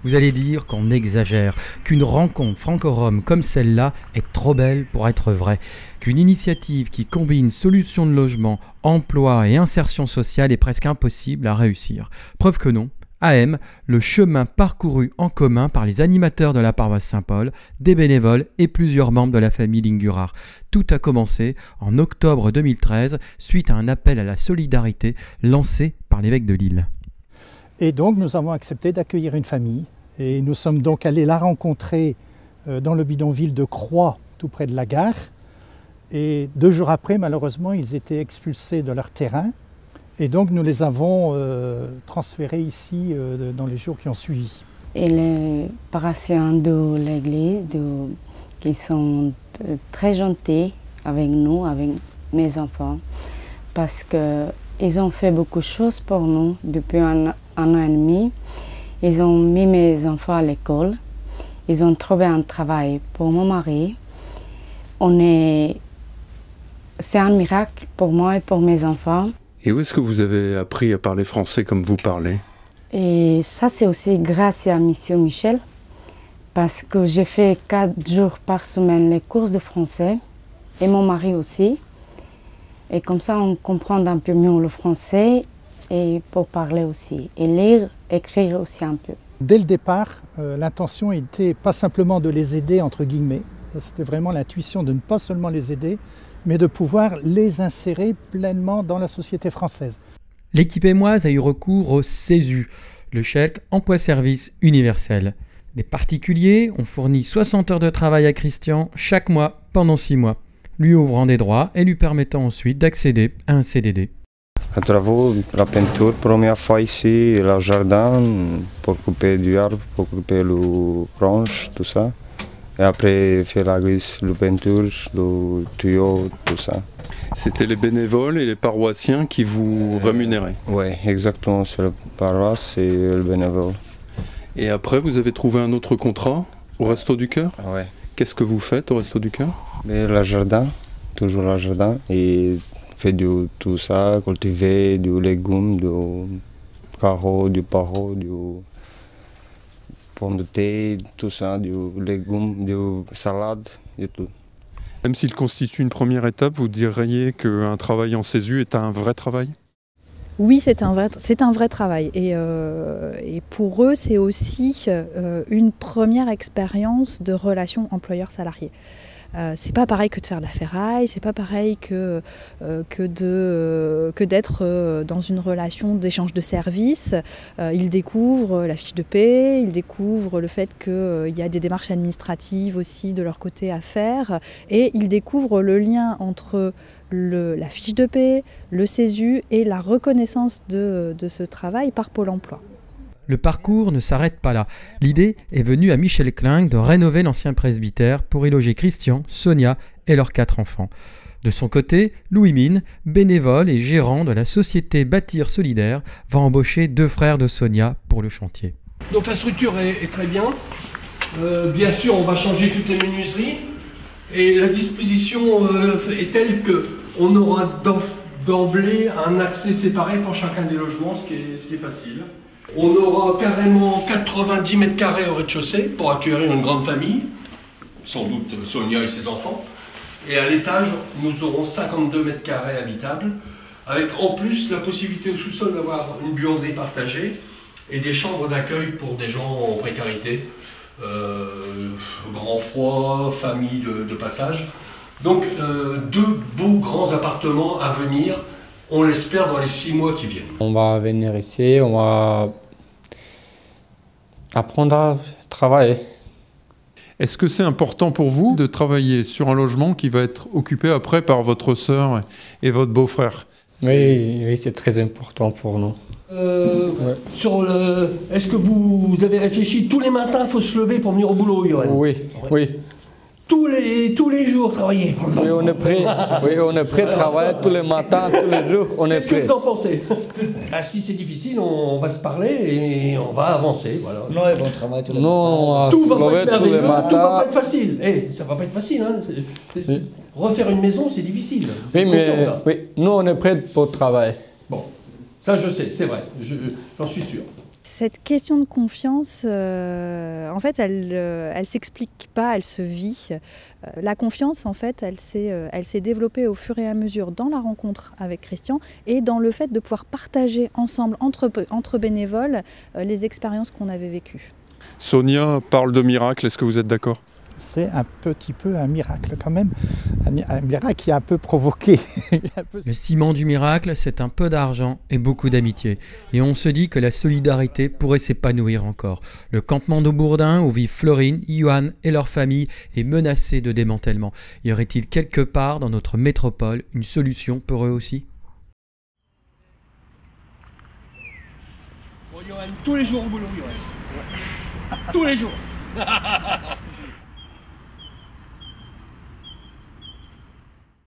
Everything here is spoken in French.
Vous allez dire qu'on exagère, qu'une rencontre franco-rome comme celle-là est trop belle pour être vraie, qu'une initiative qui combine solutions de logement, emploi et insertion sociale est presque impossible à réussir. Preuve que non. À M, le chemin parcouru en commun par les animateurs de la paroisse Saint-Paul, des bénévoles et plusieurs membres de la famille Lingurard. Tout a commencé en octobre 2013 suite à un appel à la solidarité lancé par l'évêque de Lille. Et donc nous avons accepté d'accueillir une famille et nous sommes donc allés la rencontrer dans le bidonville de Croix, tout près de la gare. Et 2 jours après, malheureusement, ils étaient expulsés de leur terrain. Et donc nous les avons transférés ici dans les jours qui ont suivi. Et les paroissiens de l'église, qui sont très gentils avec nous, avec mes enfants, parce qu'ils ont fait beaucoup de choses pour nous depuis un an et demi. Ils ont mis mes enfants à l'école, ils ont trouvé un travail pour mon mari. C'est un miracle pour moi et pour mes enfants. Et où est-ce que vous avez appris à parler français comme vous parlez? Et ça, c'est aussi grâce à Mission Michel, parce que j'ai fait 4 jours par semaine les cours de français, et mon mari aussi. Et comme ça, on comprend un peu mieux le français, et pour parler aussi, et lire, écrire aussi un peu. Dès le départ, l'intention était pas simplement de les aider, entre guillemets, c'était vraiment l'intuition de ne pas seulement les aider, mais de pouvoir les insérer pleinement dans la société française. L'équipe émoise a eu recours au CESU, le chèque emploi-service universel. Des particuliers ont fourni 60 heures de travail à Christian chaque mois pendant 6 mois, lui ouvrant des droits et lui permettant ensuite d'accéder à un CDD. Les travaux, la peinture, première fois ici, le jardin, pour couper du arbre, pour couper les branches, tout ça. Et après, faire la glisse, la peinture, le tuyau, tout ça. C'était les bénévoles et les paroissiens qui vous rémunéraient? Oui, exactement, c'est la paroisse et le bénévole. Et après, vous avez trouvé un autre contrat au Resto du Cœur? Oui. Qu'est-ce que vous faites au Resto du Cœur? Le jardin, toujours le jardin, et fait tout ça, cultiver du légumes, du carreau, du paro, du pommes de terre, tout ça, du légumes, du salade, et tout. Même s'il constitue une première étape, vous diriez qu'un travail en CESU est un vrai travail? Oui, c'est un vrai travail. Et pour eux, c'est aussi une première expérience de relation employeur-salarié. C'est pas pareil que de faire de la ferraille, c'est pas pareil que d'être dans une relation d'échange de services. Ils découvrent la fiche de paie, ils découvrent le fait qu'il y a des démarches administratives aussi de leur côté à faire, et ils découvrent le lien entre la fiche de paie, le CESU et la reconnaissance de ce travail par Pôle emploi. Le parcours ne s'arrête pas là. L'idée est venue à Michel Kling de rénover l'ancien presbytère pour y loger Christian, Sonia et leurs 4 enfants. De son côté, Louis Mine, bénévole et gérant de la société Bâtir Solidaire, va embaucher 2 frères de Sonia pour le chantier. Donc la structure est très bien. Bien sûr, on va changer toutes les menuiseries. Et la disposition est telle qu'on aura d'emblée un accès séparé pour chacun des logements, ce qui est facile. On aura carrément 90 mètres carrés au rez-de-chaussée pour accueillir une grande famille, sans doute Sonia et ses enfants. Et à l'étage, nous aurons 52 mètres carrés habitables, avec en plus la possibilité au sous-sol d'avoir une buanderie partagée et des chambres d'accueil pour des gens en précarité, grand froid, famille de passage. Donc 2 beaux grands appartements à venir. On l'espère dans les 6 mois qui viennent. On va venir ici, on va apprendre à travailler. Est-ce que c'est important pour vous de travailler sur un logement qui va être occupé après par votre sœur et votre beau-frère? Oui, c'est très important pour nous. Est-ce que vous avez réfléchi, tous les matins il faut se lever pour venir au boulot, Johan? Oui, oui. Tous les jours travailler. Oui, on est prêt. Oui, on est prêt à travailler tous les matins, tous les jours, on est prêt. Qu'est-ce que vous en pensez? Si c'est difficile, on va se parler et on va avancer. Voilà. Non, on travaille tous les matins. Tout va pas être merveilleux, tout va pas être facile. Ça va pas être facile. Hein. Refaire une maison, c'est difficile. Oui, mais nous, on est prêts pour travailler. Bon, ça je sais, c'est vrai. J'en suis sûr. Cette question de confiance, en fait, elle s'explique pas, elle se vit. La confiance, en fait, elle s'est développée au fur et à mesure dans la rencontre avec Christian et dans le fait de pouvoir partager ensemble, entre bénévoles, les expériences qu'on avait vécues. Sonia parle de miracle, est-ce que vous êtes d'accord? C'est un petit peu un miracle quand même, un miracle qui a un peu provoqué. Le ciment du miracle, c'est un peu d'argent et beaucoup d'amitié. Et on se dit que la solidarité pourrait s'épanouir encore. Le campement de Bourdin, où vivent Florine, Johan et leur famille, est menacé de démantèlement. Y aurait-il quelque part dans notre métropole une solution pour eux aussi? Bon, Johan, tous les jours au boulot, Johan. Tous les jours.